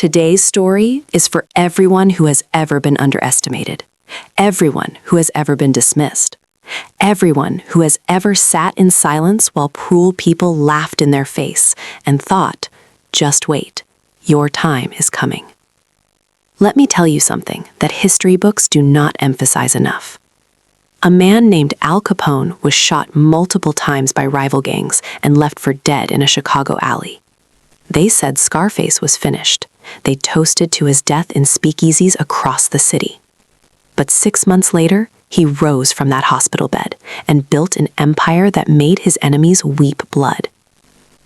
Today's story is for everyone who has ever been underestimated, everyone who has ever been dismissed, everyone who has ever sat in silence while cruel people laughed in their face and thought, just wait, your time is coming. Let me tell you something that history books do not emphasize enough. A man named Al Capone was shot multiple times by rival gangs and left for dead in a Chicago alley. They said Scarface was finished. They toasted to his death in speakeasies across the city. But 6 months later, he rose from that hospital bed and built an empire that made his enemies weep blood.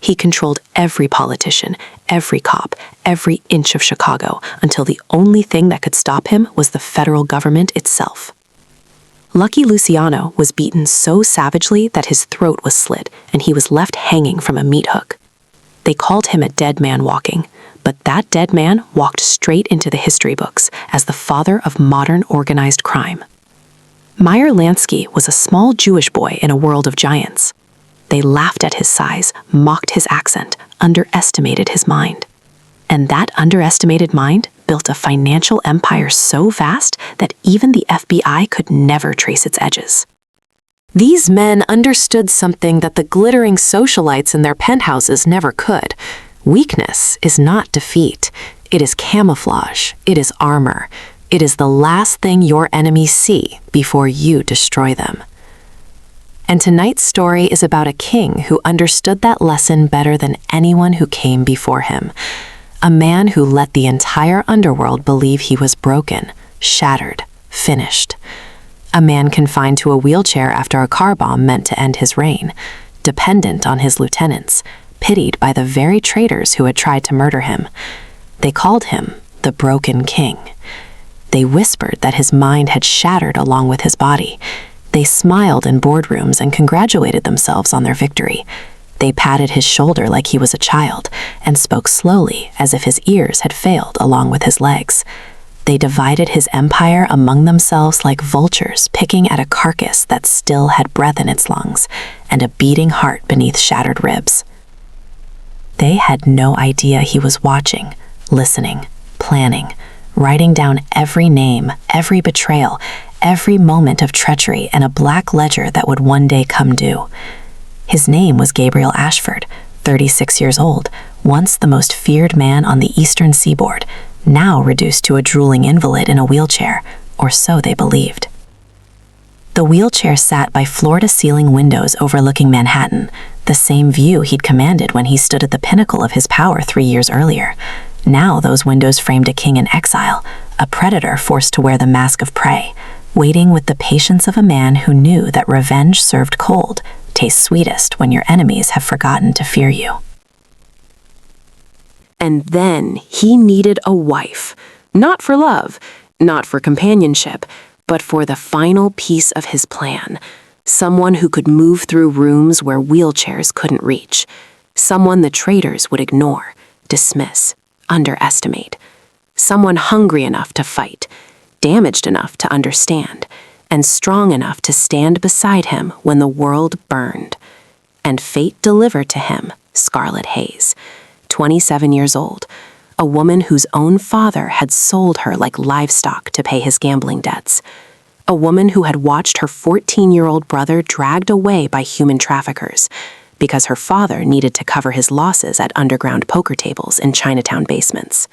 He controlled every politician, every cop, every inch of Chicago, until the only thing that could stop him was the federal government itself. Lucky Luciano was beaten so savagely that his throat was slit and he was left hanging from a meat hook. They called him a dead man walking, but that dead man walked straight into the history books as the father of modern organized crime. Meyer Lansky was a small Jewish boy in a world of giants. They laughed at his size, mocked his accent, underestimated his mind. And that underestimated mind built a financial empire so vast that even the FBI could never trace its edges. These men understood something that the glittering socialites in their penthouses never could. Weakness is not defeat. It is camouflage. It is armor. It is the last thing your enemies see before you destroy them. And tonight's story is about a king who understood that lesson better than anyone who came before him. A man who let the entire underworld believe he was broken, shattered, finished. A man confined to a wheelchair after a car bomb meant to end his reign, dependent on his lieutenants, pitied by the very traitors who had tried to murder him. They called him the Broken King. They whispered that his mind had shattered along with his body. They smiled in boardrooms and congratulated themselves on their victory. They patted his shoulder like he was a child and spoke slowly as if his ears had failed along with his legs. They divided his empire among themselves like vultures picking at a carcass that still had breath in its lungs and a beating heart beneath shattered ribs. They had no idea he was watching, listening, planning, writing down every name, every betrayal, every moment of treachery in a black ledger that would one day come due. His name was Gabriel Ashford, 36 years old, once the most feared man on the eastern seaboard, now reduced to a drooling invalid in a wheelchair, or so they believed. The wheelchair sat by floor-to-ceiling windows overlooking Manhattan, the same view he'd commanded when he stood at the pinnacle of his power 3 years earlier. Now those windows framed a king in exile, a predator forced to wear the mask of prey, waiting with the patience of a man who knew that revenge served cold tastes sweetest when your enemies have forgotten to fear you. And then he needed a wife, not for love, not for companionship, but for the final piece of his plan. Someone who could move through rooms where wheelchairs couldn't reach. Someone the traitors would ignore, dismiss, underestimate. Someone hungry enough to fight, damaged enough to understand, and strong enough to stand beside him when the world burned. And fate delivered to him Scarlet Hayes, 27 years old, a woman whose own father had sold her like livestock to pay his gambling debts. A woman who had watched her 14-year-old brother dragged away by human traffickers because her father needed to cover his losses at underground poker tables in Chinatown basements.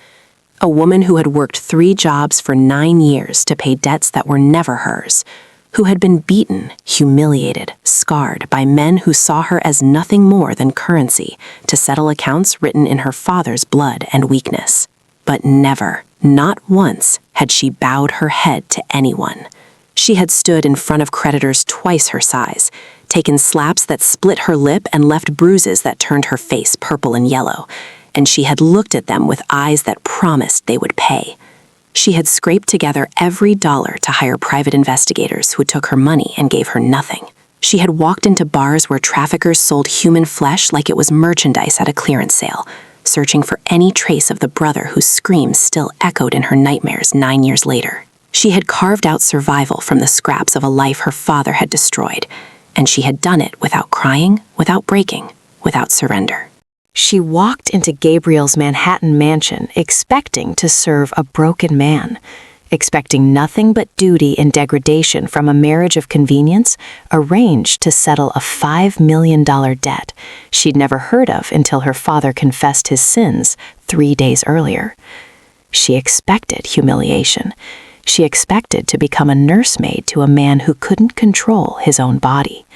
A woman who had worked 3 jobs for 9 years to pay debts that were never hers, who had been beaten, humiliated, scarred by men who saw her as nothing more than currency to settle accounts written in her father's blood and weakness. But never, not once, had she bowed her head to anyone. She had stood in front of creditors twice her size, taken slaps that split her lip and left bruises that turned her face purple and yellow, and she had looked at them with eyes that promised they would pay. She had scraped together every dollar to hire private investigators who took her money and gave her nothing. She had walked into bars where traffickers sold human flesh like it was merchandise at a clearance sale, searching for any trace of the brother whose screams still echoed in her nightmares 9 years later. She had carved out survival from the scraps of a life her father had destroyed, and she had done it without crying, without breaking, without surrender. She walked into Gabriel's Manhattan mansion expecting to serve a broken man, expecting nothing but duty and degradation from a marriage of convenience arranged to settle a $5 million debt she'd never heard of until her father confessed his sins 3 days earlier. She expected humiliation. She expected to become a nursemaid to a man who couldn't control his own body.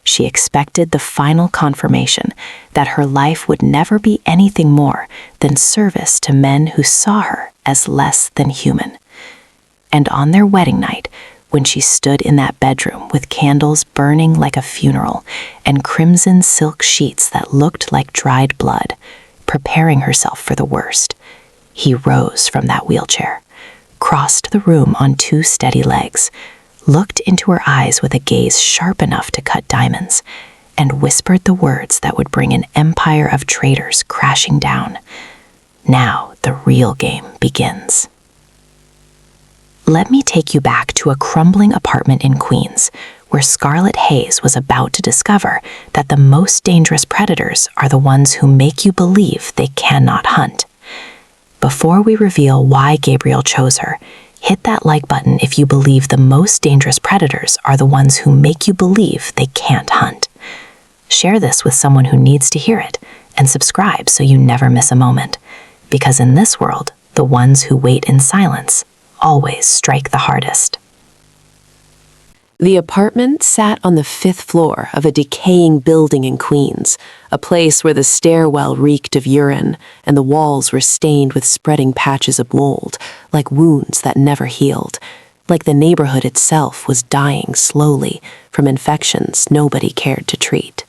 She expected the final confirmation that her life would never be anything more than service to men who saw her as less than human. And on their wedding night, when she stood in that bedroom with candles burning like a funeral and crimson silk sheets that looked like dried blood, preparing herself for the worst, he rose from that wheelchair, crossed the room on 2 steady legs, looked into her eyes with a gaze sharp enough to cut diamonds, and whispered the words that would bring an empire of traitors crashing down. Now the real game begins. Let me take you back to a crumbling apartment in Queens, where Scarlett Hayes was about to discover that the most dangerous predators are the ones who make you believe they cannot hunt. Before we reveal why Gabriel chose her, hit that like button if you believe the most dangerous predators are the ones who make you believe they can't hunt. Share this with someone who needs to hear it, and subscribe so you never miss a moment. Because in this world, the ones who wait in silence always strike the hardest. The apartment sat on the 5th floor of a decaying building in Queens, a place where the stairwell reeked of urine and the walls were stained with spreading patches of mold, like wounds that never healed, like the neighborhood itself was dying slowly from infections nobody cared to treat.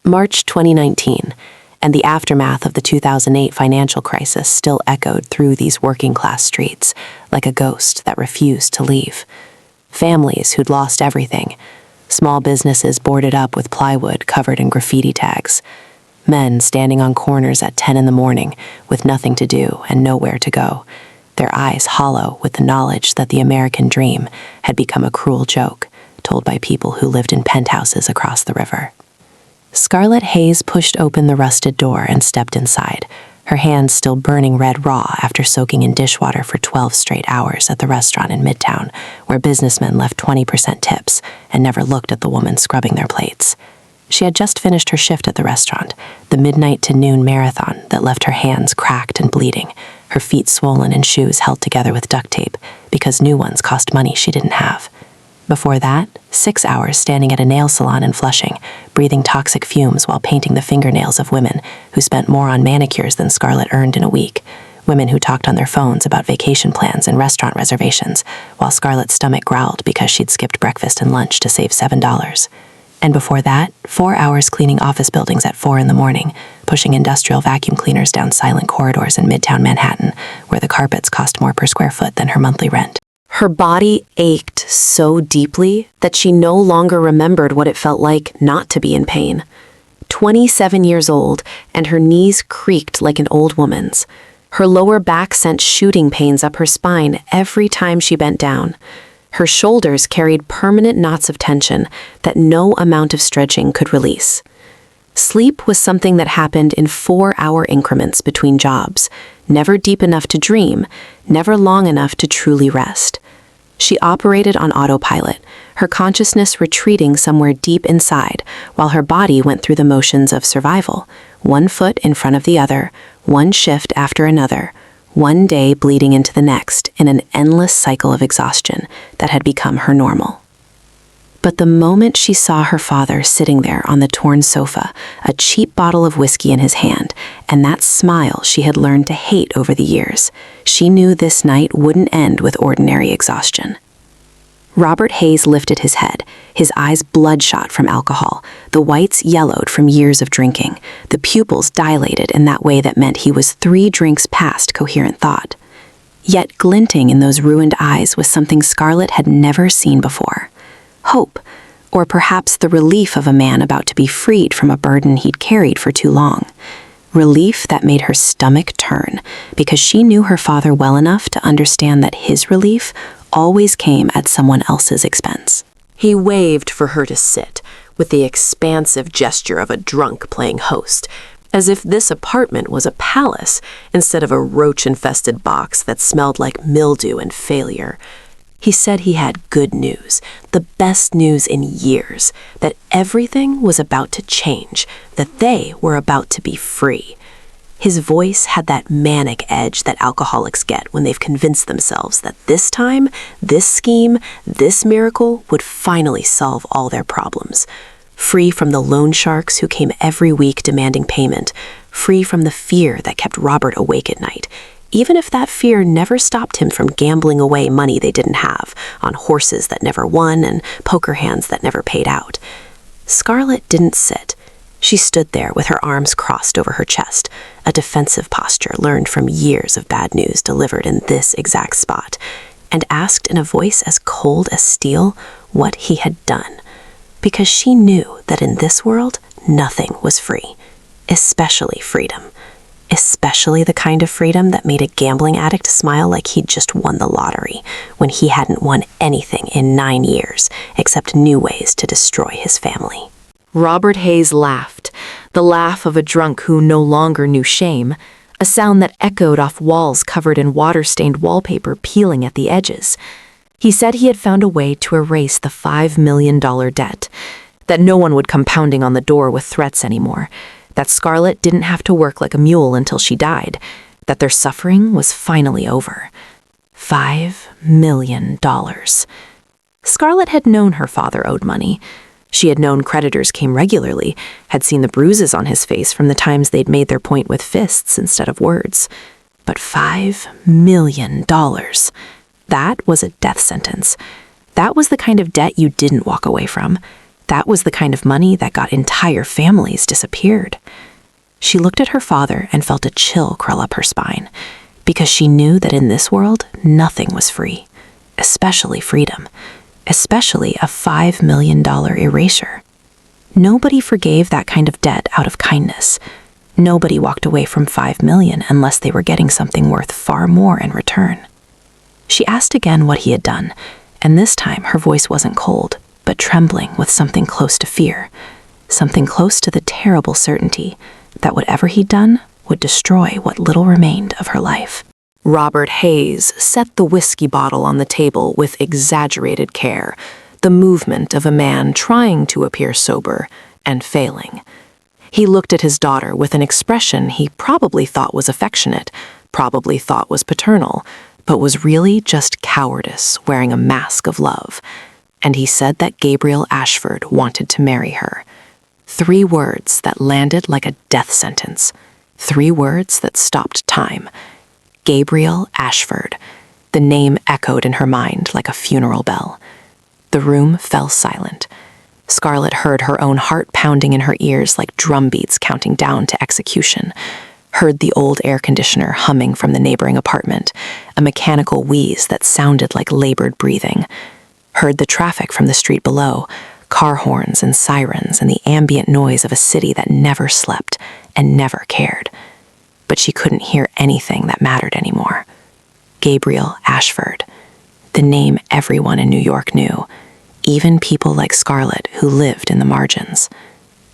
March 2019, and the aftermath of the 2008 financial crisis still echoed through these working-class streets, like a ghost that refused to leave. Families who'd lost everything, small businesses boarded up with plywood covered in graffiti tags, men standing on corners at 10 in the morning with nothing to do and nowhere to go, their eyes hollow with the knowledge that the American dream had become a cruel joke told by people who lived in penthouses across the river. Scarlett Hayes pushed open the rusted door and stepped inside, her hands still burning red raw after soaking in dishwater for 12 straight hours at the restaurant in Midtown, where businessmen left 20% tips and never looked at the woman scrubbing their plates. She had just finished her shift at the restaurant, the midnight to noon marathon that left her hands cracked and bleeding, her feet swollen and shoes held together with duct tape because new ones cost money she didn't have. Before that, 6 hours standing at a nail salon in Flushing, breathing toxic fumes while painting the fingernails of women who spent more on manicures than Scarlett earned in a week, women who talked on their phones about vacation plans and restaurant reservations, while Scarlett's stomach growled because she'd skipped breakfast and lunch to save $7. And before that, 4 hours cleaning office buildings at 4 in the morning, pushing industrial vacuum cleaners down silent corridors in Midtown Manhattan, where the carpets cost more per square foot than her monthly rent. Her body ached so deeply that she no longer remembered what it felt like not to be in pain. 27 years old, and her knees creaked like an old woman's. Her lower back sent shooting pains up her spine every time she bent down. Her shoulders carried permanent knots of tension that no amount of stretching could release. Sleep was something that happened in 4-hour increments between jobs, never deep enough to dream, never long enough to truly rest. She operated on autopilot, her consciousness retreating somewhere deep inside, while her body went through the motions of survival, one foot in front of the other, one shift after another, one day bleeding into the next in an endless cycle of exhaustion that had become her normal. But the moment she saw her father sitting there on the torn sofa, a cheap bottle of whiskey in his hand, and that smile she had learned to hate over the years, she knew this night wouldn't end with ordinary exhaustion. Robert Hayes lifted his head, his eyes bloodshot from alcohol, the whites yellowed from years of drinking, the pupils dilated in that way that meant he was 3 drinks past coherent thought. Yet glinting in those ruined eyes was something Scarlett had never seen before. Hope, or perhaps the relief of a man about to be freed from a burden he'd carried for too long. Relief that made her stomach turn, because she knew her father well enough to understand that his relief always came at someone else's expense. He waved for her to sit, with the expansive gesture of a drunk playing host, as if this apartment was a palace instead of a roach-infested box that smelled like mildew and failure. He said he had good news, the best news in years, that everything was about to change, that they were about to be free. His voice had that manic edge that alcoholics get when they've convinced themselves that this time, this scheme, this miracle would finally solve all their problems. Free from the loan sharks who came every week demanding payment, free from the fear that kept Robert awake at night, even if that fear never stopped him from gambling away money they didn't have, on horses that never won and poker hands that never paid out. Scarlett didn't sit. She stood there with her arms crossed over her chest, a defensive posture learned from years of bad news delivered in this exact spot, and asked in a voice as cold as steel what he had done. Because she knew that in this world, nothing was free, especially freedom. Especially the kind of freedom that made a gambling addict smile like he'd just won the lottery, when he hadn't won anything in 9 years except new ways to destroy his family. Robert Hayes laughed, the laugh of a drunk who no longer knew shame, a sound that echoed off walls covered in water-stained wallpaper peeling at the edges. He said he had found a way to erase the $5 million debt, that no one would come pounding on the door with threats anymore, that Scarlett didn't have to work like a mule until she died, that their suffering was finally over. $5 million. Scarlett had known her father owed money. She had known creditors came regularly, had seen the bruises on his face from the times they'd made their point with fists instead of words. But $5 million. That was a death sentence. That was the kind of debt you didn't walk away from. That was the kind of money that got entire families disappeared. She looked at her father and felt a chill crawl up her spine, because she knew that in this world, nothing was free, especially freedom, especially a $5 million erasure. Nobody forgave that kind of debt out of kindness. Nobody walked away from $5 million unless they were getting something worth far more in return. She asked again what he had done, and this time her voice wasn't cold, but trembling with something close to fear, something close to the terrible certainty that whatever he'd done would destroy what little remained of her life. Robert Hayes set the whiskey bottle on the table with exaggerated care, the movement of a man trying to appear sober and failing. He looked at his daughter with an expression he probably thought was affectionate, probably thought was paternal, but was really just cowardice wearing a mask of love. And he said that Gabriel Ashford wanted to marry her. 3 words that landed like a death sentence. 3 words that stopped time. Gabriel Ashford. The name echoed in her mind like a funeral bell. The room fell silent. Scarlett heard her own heart pounding in her ears like drum beats counting down to execution. Heard the old air conditioner humming from the neighboring apartment, a mechanical wheeze that sounded like labored breathing. Heard the traffic from the street below, car horns and sirens and the ambient noise of a city that never slept and never cared. But she couldn't hear anything that mattered anymore. Gabriel Ashford, the name everyone in New York knew, even people like Scarlett who lived in the margins.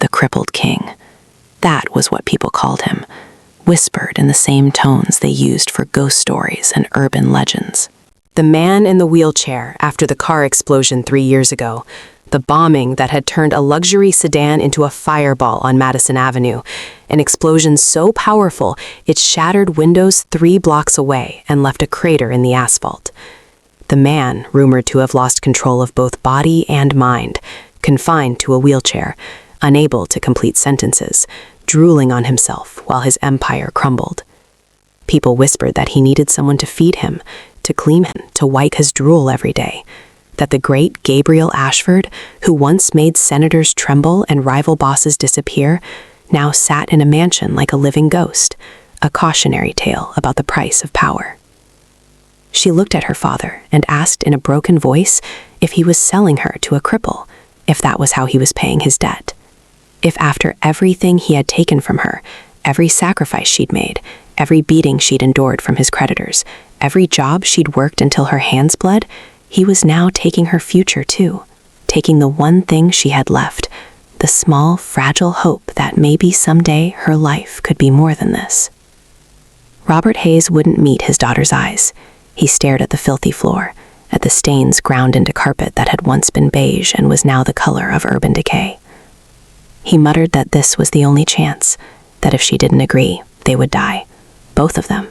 The crippled king. That was what people called him, whispered in the same tones they used for ghost stories and urban legends. The man in the wheelchair after the car explosion 3 years ago, the bombing that had turned a luxury sedan into a fireball on Madison Avenue, an explosion so powerful it shattered windows 3 blocks away and left a crater in the asphalt. The man, rumored to have lost control of both body and mind, confined to a wheelchair, unable to complete sentences, drooling on himself while his empire crumbled. People whispered that he needed someone to feed him, to clean him, to wipe his drool every day. That the great Gabriel Ashford, who once made senators tremble and rival bosses disappear, now sat in a mansion like a living ghost, a cautionary tale about the price of power. She looked at her father and asked in a broken voice if he was selling her to a cripple, if that was how he was paying his debt. If after everything he had taken from her, every sacrifice she'd made, every beating she'd endured from his creditors, every job she'd worked until her hands bled, he was now taking her future too, taking the one thing she had left, the small, fragile hope that maybe someday her life could be more than this. Robert Hayes wouldn't meet his daughter's eyes. He stared at the filthy floor, at the stains ground into carpet that had once been beige and was now the color of urban decay. He muttered that this was the only chance, that if she didn't agree, they would die, both of them.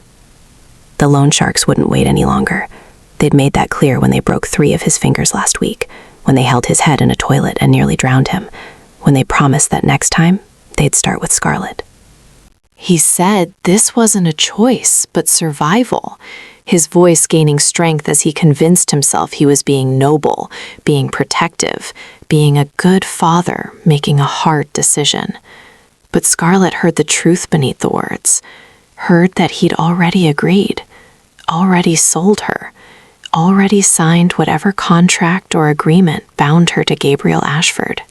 The loan sharks wouldn't wait any longer. They'd made that clear when they broke 3 of his fingers last week, when they held his head in a toilet and nearly drowned him, when they promised that next time, they'd start with Scarlett. He said this wasn't a choice, but survival, his voice gaining strength as he convinced himself he was being noble, being protective, being a good father, making a hard decision. But Scarlett heard the truth beneath the words, heard that he'd already agreed, already sold her, already signed whatever contract or agreement bound her to Gabriel Ashford.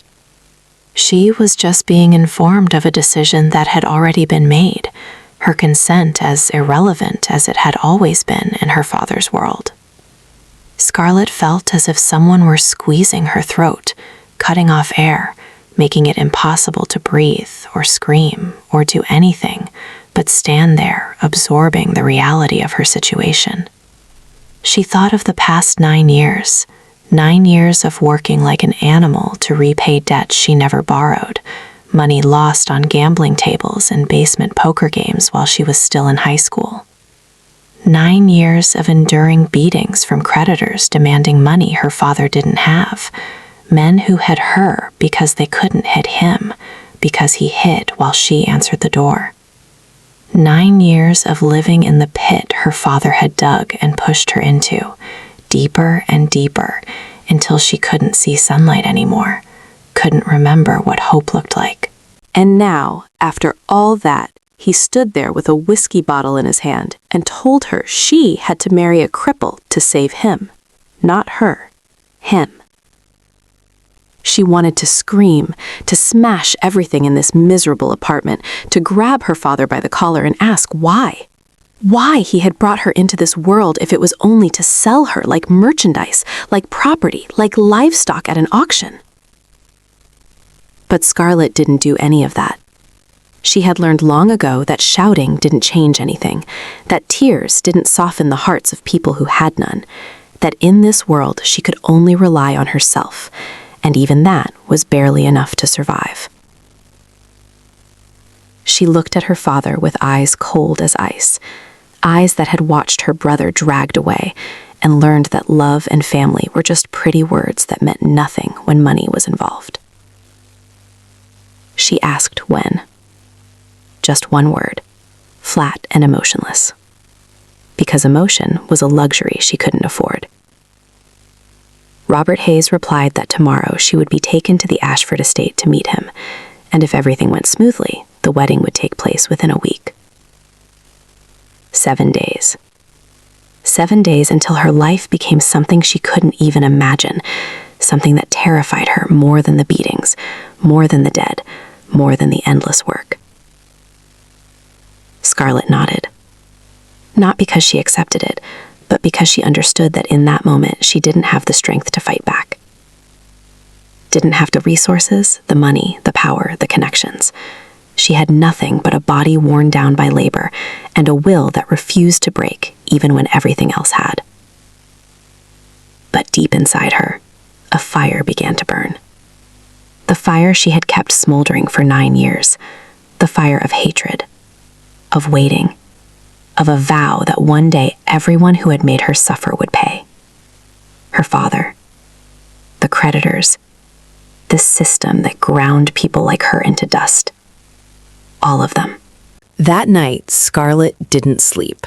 She was just being informed of a decision that had already been made, her consent as irrelevant as it had always been in her father's world. Scarlett felt as if someone were squeezing her throat, cutting off air, making it impossible to breathe or scream or do anything but stand there, absorbing the reality of her situation. She thought of the past 9 years, 9 years of working like an animal to repay debts she never borrowed, money lost on gambling tables and basement poker games while she was still in high school. 9 years of enduring beatings from creditors demanding money her father didn't have, men who hit her because they couldn't hit him, because he hid while she answered the door. 9 years of living in the pit her father had dug and pushed her into, deeper and deeper, until she couldn't see sunlight anymore, couldn't remember what hope looked like. And now, after all that, he stood there with a whiskey bottle in his hand and told her she had to marry a cripple to save him. Not her. Him. She wanted to scream, to smash everything in this miserable apartment, to grab her father by the collar and ask why. Why he had brought her into this world if it was only to sell her like merchandise, like property, like livestock at an auction. But Scarlett didn't do any of that. She had learned long ago that shouting didn't change anything, that tears didn't soften the hearts of people who had none, that in this world she could only rely on herself, and even that was barely enough to survive. She looked at her father with eyes cold as ice, eyes that had watched her brother dragged away, and learned that love and family were just pretty words that meant nothing when money was involved. She asked when. Just one word, flat and emotionless. Because emotion was a luxury she couldn't afford. Robert Hayes replied that tomorrow she would be taken to the Ashford estate to meet him, and if everything went smoothly, the wedding would take place within a week. 7 days. 7 days until her life became something she couldn't even imagine, something that terrified her more than the beatings, more than the dead, more than the endless work. Scarlett nodded. Not because she accepted it, but because she understood that in that moment she didn't have the strength to fight back. Didn't have the resources, the money, the power, the connections. She had nothing but a body worn down by labor and a will that refused to break even when everything else had. But deep inside her, a fire began to burn. The fire she had kept smoldering for 9 years, the fire of hatred, of waiting, of a vow that one day everyone who had made her suffer would pay. Her father, the creditors, the system that ground people like her into dust. All of them. That night, Scarlett didn't sleep.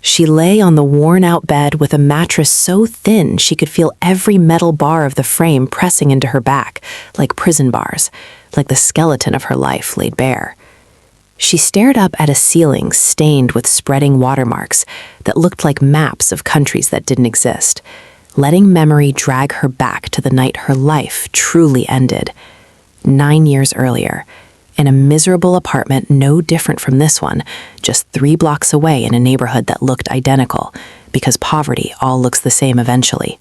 She lay on the worn-out bed with a mattress so thin she could feel every metal bar of the frame pressing into her back, like prison bars, like the skeleton of her life laid bare. She stared up at a ceiling stained with spreading watermarks that looked like maps of countries that didn't exist, letting memory drag her back to the night her life truly ended. 9 years earlier, in a miserable apartment no different from this one, just 3 blocks away in a neighborhood that looked identical, because poverty all looks the same eventually.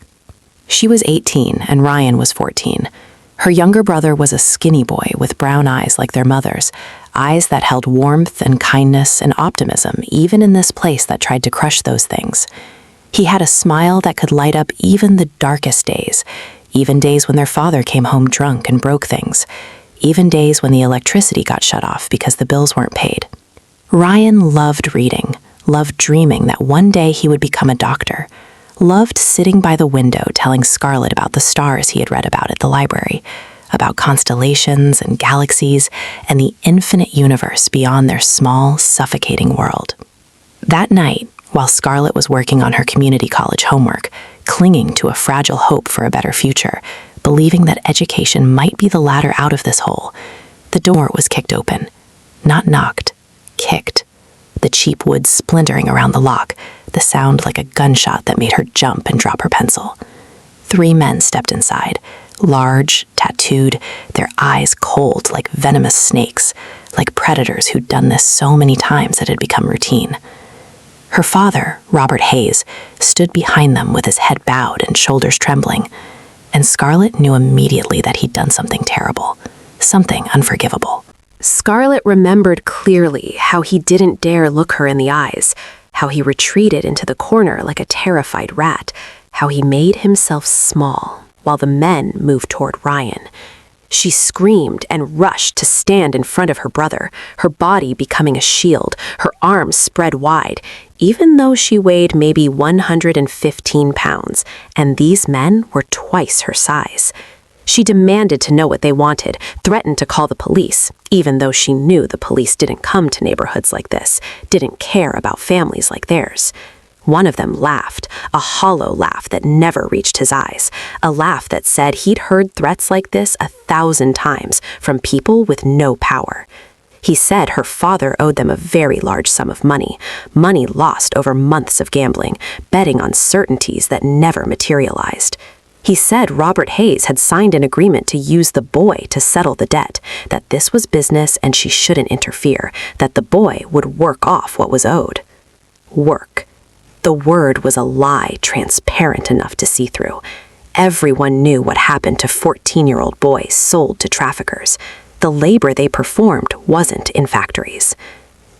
She was 18 and Ryan was 14. Her younger brother was a skinny boy with brown eyes like their mother's, eyes that held warmth and kindness and optimism even in this place that tried to crush those things. He had a smile that could light up even the darkest days, even days when their father came home drunk and broke things, even days when the electricity got shut off because the bills weren't paid. Ryan loved reading, loved dreaming that one day he would become a doctor, loved sitting by the window telling Scarlett about the stars he had read about at the library, about constellations and galaxies and the infinite universe beyond their small, suffocating world. That night, while Scarlett was working on her community college homework, clinging to a fragile hope for a better future, believing that education might be the ladder out of this hole, the door was kicked open. Not knocked, kicked. The cheap wood splintering around the lock, the sound like a gunshot that made her jump and drop her pencil. 3 men stepped inside, large, tattooed, their eyes cold like venomous snakes, like predators who'd done this so many times it had become routine. Her father, Robert Hayes, stood behind them with his head bowed and shoulders trembling, and Scarlett knew immediately that he'd done something terrible, something unforgivable. Scarlett remembered clearly how he didn't dare look her in the eyes, how he retreated into the corner like a terrified rat, how he made himself small while the men moved toward Ryan. She screamed and rushed to stand in front of her brother, her body becoming a shield, her arms spread wide, even though she weighed maybe 115 pounds, and these men were twice her size. She demanded to know what they wanted, threatened to call the police, even though she knew the police didn't come to neighborhoods like this, didn't care about families like theirs. One of them laughed, a hollow laugh that never reached his eyes, a laugh that said he'd heard threats like this 1,000 times from people with no power. He said her father owed them a very large sum of money lost over months of gambling, betting on certainties that never materialized. He said Robert Hayes had signed an agreement to use the boy to settle the debt, that this was business and she shouldn't interfere, that the boy would work off what was owed. Work. The word was a lie transparent enough to see through. Everyone knew what happened to 14-year-old boys sold to traffickers. The labor they performed wasn't in factories.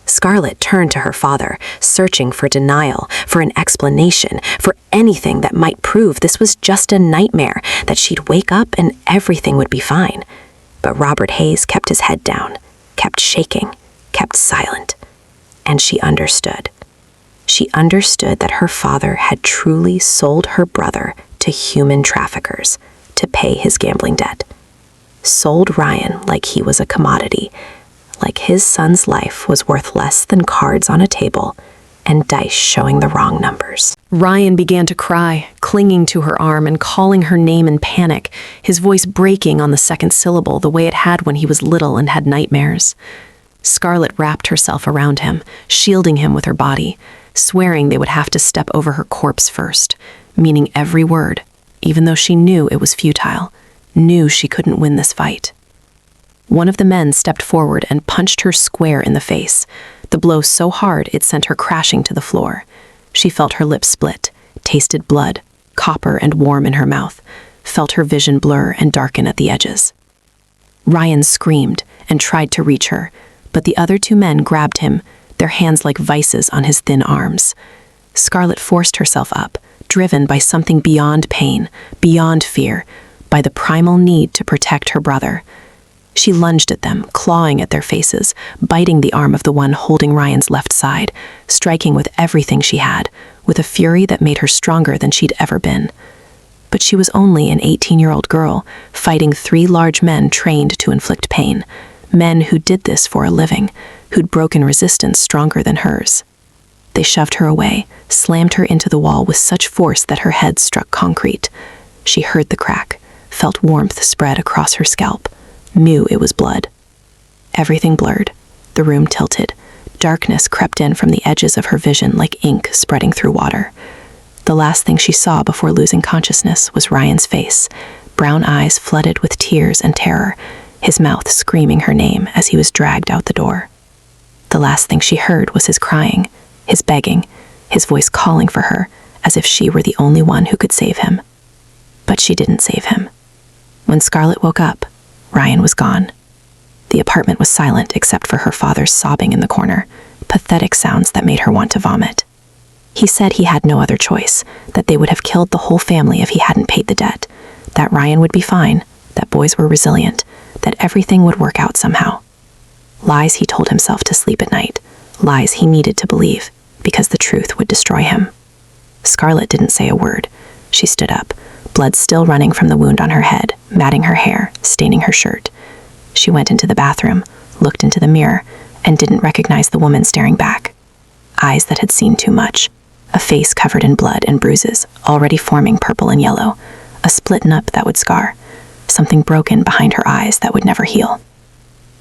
Scarlett turned to her father, searching for denial, for an explanation, for anything that might prove this was just a nightmare, that she'd wake up and everything would be fine. But Robert Hayes kept his head down, kept shaking, kept silent. And she understood. She understood that her father had truly sold her brother to human traffickers to pay his gambling debt. Sold Ryan like he was a commodity, like his son's life was worth less than cards on a table and dice showing the wrong numbers. Ryan began to cry, clinging to her arm and calling her name in panic, his voice breaking on the second syllable the way it had when he was little and had nightmares. Scarlett wrapped herself around him, shielding him with her body, swearing they would have to step over her corpse first, meaning every word, even though she knew it was futile, knew she couldn't win this fight. One of the men stepped forward and punched her square in the face, the blow so hard it sent her crashing to the floor. She felt her lips split, tasted blood, copper and warm in her mouth, felt her vision blur and darken at the edges. Ryan screamed and tried to reach her, but the other 2 men grabbed him, their hands like vices on his thin arms. Scarlett forced herself up, driven by something beyond pain, beyond fear, by the primal need to protect her brother. She lunged at them, clawing at their faces, biting the arm of the one holding Ryan's left side, striking with everything she had, with a fury that made her stronger than she'd ever been. But she was only an 18-year-old girl, fighting 3 large men trained to inflict pain, men who did this for a living, who'd broken resistance stronger than hers. They shoved her away, slammed her into the wall with such force that her head struck concrete. She heard the crack, felt warmth spread across her scalp, knew it was blood. Everything blurred, the room tilted, darkness crept in from the edges of her vision like ink spreading through water. The last thing she saw before losing consciousness was Ryan's face, brown eyes flooded with tears and terror, his mouth screaming her name as he was dragged out the door. The last thing she heard was his crying, his begging, his voice calling for her, as if she were the only one who could save him. But she didn't save him. When Scarlett woke up, Ryan was gone. The apartment was silent except for her father's sobbing in the corner, pathetic sounds that made her want to vomit. He said he had no other choice, that they would have killed the whole family if he hadn't paid the debt, that Ryan would be fine, that boys were resilient, that everything would work out somehow. Lies he told himself to sleep at night, lies he needed to believe, because the truth would destroy him. Scarlett didn't say a word. She stood up, blood still running from the wound on her head, matting her hair, staining her shirt. She went into the bathroom, looked into the mirror, and didn't recognize the woman staring back. Eyes that had seen too much, a face covered in blood and bruises, already forming purple and yellow, a split nip that would scar, something broken behind her eyes that would never heal.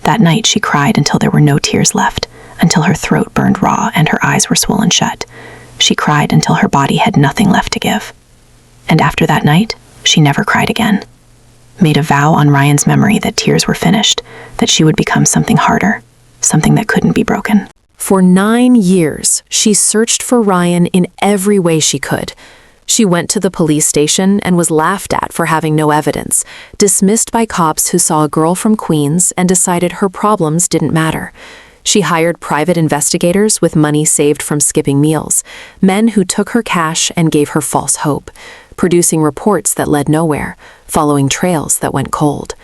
That night she cried until there were no tears left, until her throat burned raw and her eyes were swollen shut. She cried until her body had nothing left to give. And after that night, she never cried again. Made a vow on Ryan's memory that tears were finished, that she would become something harder, something that couldn't be broken. For 9 years, she searched for Ryan in every way she could. She went to the police station and was laughed at for having no evidence, dismissed by cops who saw a girl from Queens and decided her problems didn't matter. She hired private investigators with money saved from skipping meals, men who took her cash and gave her false hope, producing reports that led nowhere, following trails that went cold.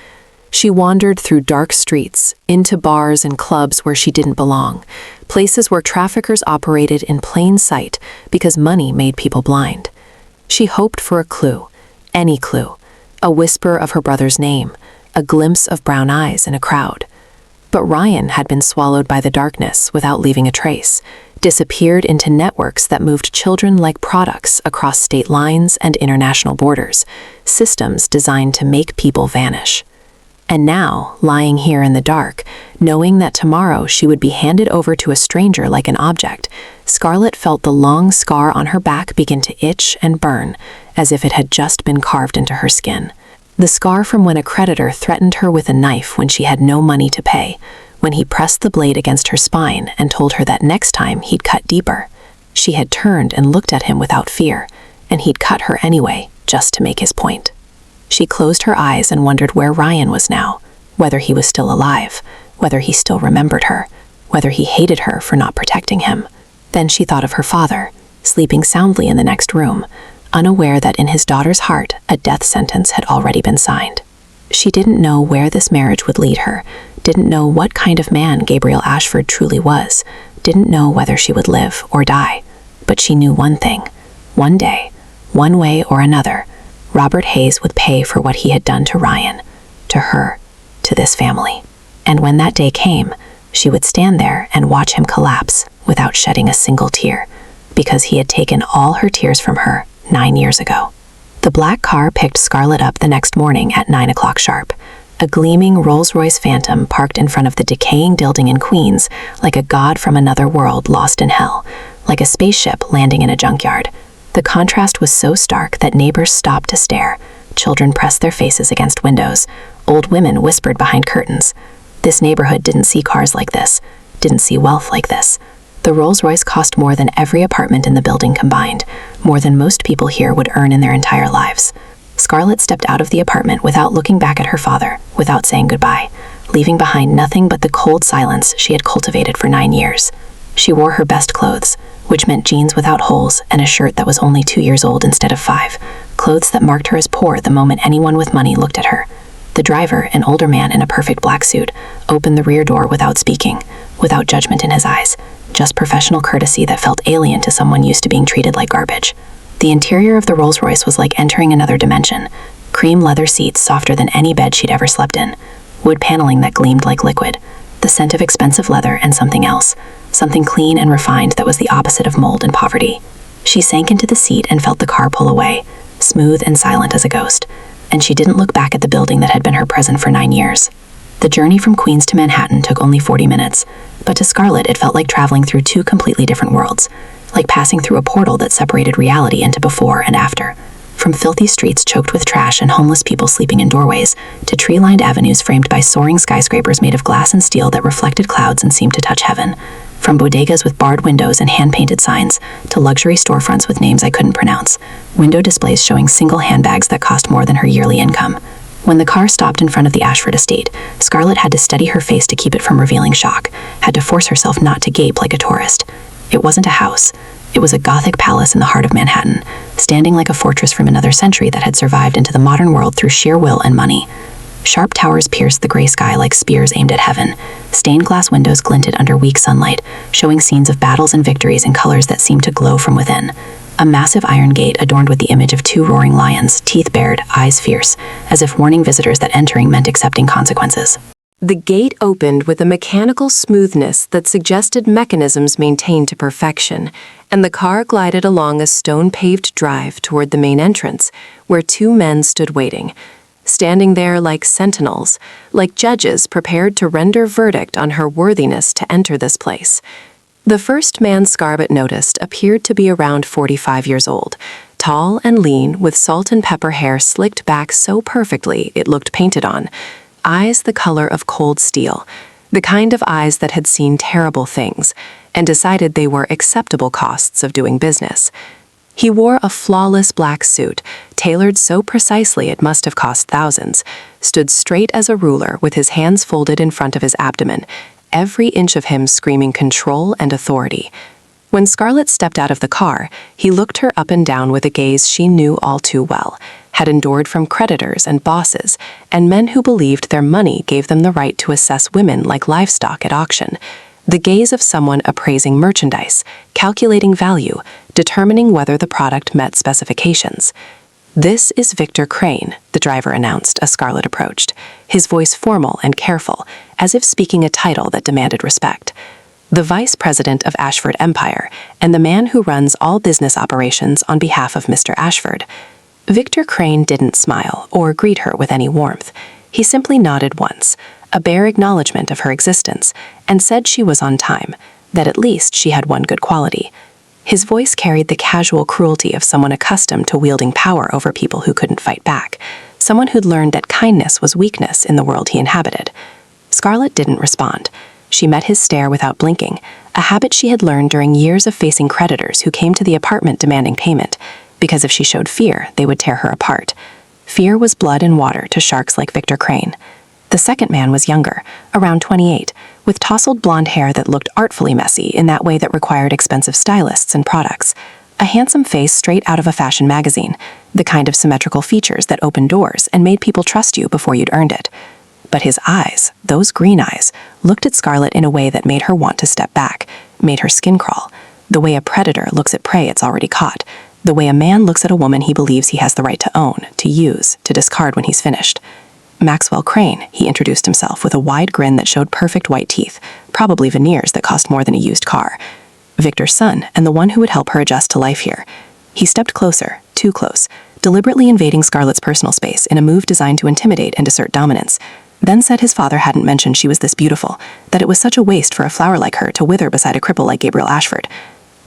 She wandered through dark streets, into bars and clubs where she didn't belong, places where traffickers operated in plain sight because money made people blind. She hoped for a clue, any clue, a whisper of her brother's name, a glimpse of brown eyes in a crowd. But Ryan had been swallowed by the darkness without leaving a trace, disappeared into networks that moved children like products across state lines and international borders, systems designed to make people vanish. And now, lying here in the dark, knowing that tomorrow she would be handed over to a stranger like an object, Scarlett felt the long scar on her back begin to itch and burn, as if it had just been carved into her skin. The scar from when a creditor threatened her with a knife when she had no money to pay, when he pressed the blade against her spine and told her that next time he'd cut deeper. She had turned and looked at him without fear, and he'd cut her anyway, just to make his point. She closed her eyes and wondered where Ryan was now, whether he was still alive, whether he still remembered her, whether he hated her for not protecting him. Then she thought of her father, sleeping soundly in the next room, unaware that in his daughter's heart a death sentence had already been signed. She didn't know where this marriage would lead her, didn't know what kind of man Gabriel Ashford truly was, didn't know whether she would live or die. But she knew one thing. One day, one way or another, Robert Hayes would pay for what he had done to Ryan, to her, to this family. And when that day came, she would stand there and watch him collapse without shedding a single tear, because he had taken all her tears from her 9 years ago. The black car picked Scarlett up the next morning at 9 o'clock sharp. A gleaming Rolls-Royce Phantom parked in front of the decaying building in Queens like a god from another world lost in hell, like a spaceship landing in a junkyard. The contrast was so stark that neighbors stopped to stare. Children pressed their faces against windows. Old women whispered behind curtains. This neighborhood didn't see cars like this, didn't see wealth like this. The Rolls-Royce cost more than every apartment in the building combined, more than most people here would earn in their entire lives. Scarlett stepped out of the apartment without looking back at her father, without saying goodbye, leaving behind nothing but the cold silence she had cultivated for 9 years. She wore her best clothes, which meant jeans without holes and a shirt that was only 2 years old instead of 5, clothes that marked her as poor the moment anyone with money looked at her. The driver, an older man in a perfect black suit, opened the rear door without speaking, without judgment in his eyes, just professional courtesy that felt alien to someone used to being treated like garbage. The interior of the Rolls-Royce was like entering another dimension. Cream leather seats softer than any bed she'd ever slept in, wood paneling that gleamed like liquid, the scent of expensive leather and something else, something clean and refined that was the opposite of mold and poverty. She sank into the seat and felt the car pull away, smooth and silent as a ghost, and she didn't look back at the building that had been her prison for 9 years. The journey from Queens to Manhattan took only 40 minutes, but to Scarlett it felt like traveling through 2 completely different worlds, like passing through a portal that separated reality into before and after. From filthy streets choked with trash and homeless people sleeping in doorways, to tree-lined avenues framed by soaring skyscrapers made of glass and steel that reflected clouds and seemed to touch heaven. From bodegas with barred windows and hand-painted signs, to luxury storefronts with names I couldn't pronounce, window displays showing single handbags that cost more than her yearly income. When the car stopped in front of the Ashford estate, Scarlett had to steady her face to keep it from revealing shock, had to force herself not to gape like a tourist. It wasn't a house. It was a Gothic palace in the heart of Manhattan, standing like a fortress from another century that had survived into the modern world through sheer will and money. Sharp towers pierced the gray sky like spears aimed at heaven. Stained glass windows glinted under weak sunlight, showing scenes of battles and victories in colors that seemed to glow from within. A massive iron gate adorned with the image of two roaring lions, teeth bared, eyes fierce, as if warning visitors that entering meant accepting consequences. The gate opened with a mechanical smoothness that suggested mechanisms maintained to perfection, and the car glided along a stone-paved drive toward the main entrance, where two men stood waiting, standing there like sentinels, like judges prepared to render verdict on her worthiness to enter this place. The first man Scarlett noticed appeared to be around 45 years old, tall and lean, with salt and pepper hair slicked back so perfectly it looked painted on, eyes the color of cold steel, the kind of eyes that had seen terrible things and decided they were acceptable costs of doing business. He wore a flawless black suit, tailored so precisely it must have cost thousands, stood straight as a ruler with his hands folded in front of his abdomen, every inch of him screaming control and authority. When Scarlett stepped out of the car, he looked her up and down with a gaze she knew all too well, had endured from creditors and bosses, and men who believed their money gave them the right to assess women like livestock at auction. The gaze of someone appraising merchandise, calculating value, determining whether the product met specifications. "This is Victor Crane," the driver announced as Scarlett approached, his voice formal and careful, as if speaking a title that demanded respect. "The Vice President of Ashford Empire, and the man who runs all business operations on behalf of Mr. Ashford." Victor Crane didn't smile or greet her with any warmth. He simply nodded once, a bare acknowledgement of her existence, and said she was on time, that at least she had one good quality. His voice carried the casual cruelty of someone accustomed to wielding power over people who couldn't fight back, someone who'd learned that kindness was weakness in the world he inhabited. Scarlett didn't respond. She met his stare without blinking, a habit she had learned during years of facing creditors who came to the apartment demanding payment, because if she showed fear, they would tear her apart. Fear was blood and water to sharks like Victor Crane. The second man was younger, around 28, with tousled blonde hair that looked artfully messy in that way that required expensive stylists and products. A handsome face straight out of a fashion magazine, the kind of symmetrical features that opened doors and made people trust you before you'd earned it. But his eyes, those green eyes, looked at Scarlett in a way that made her want to step back, made her skin crawl, the way a predator looks at prey it's already caught, the way a man looks at a woman he believes he has the right to own, to use, to discard when he's finished. "Maxwell Crane," he introduced himself with a wide grin that showed perfect white teeth, probably veneers that cost more than a used car. Victor's son, and the one who would help her adjust to life here. He stepped closer, too close, deliberately invading Scarlett's personal space in a move designed to intimidate and assert dominance, then said his father hadn't mentioned she was this beautiful, that it was such a waste for a flower like her to wither beside a cripple like Gabriel Ashford.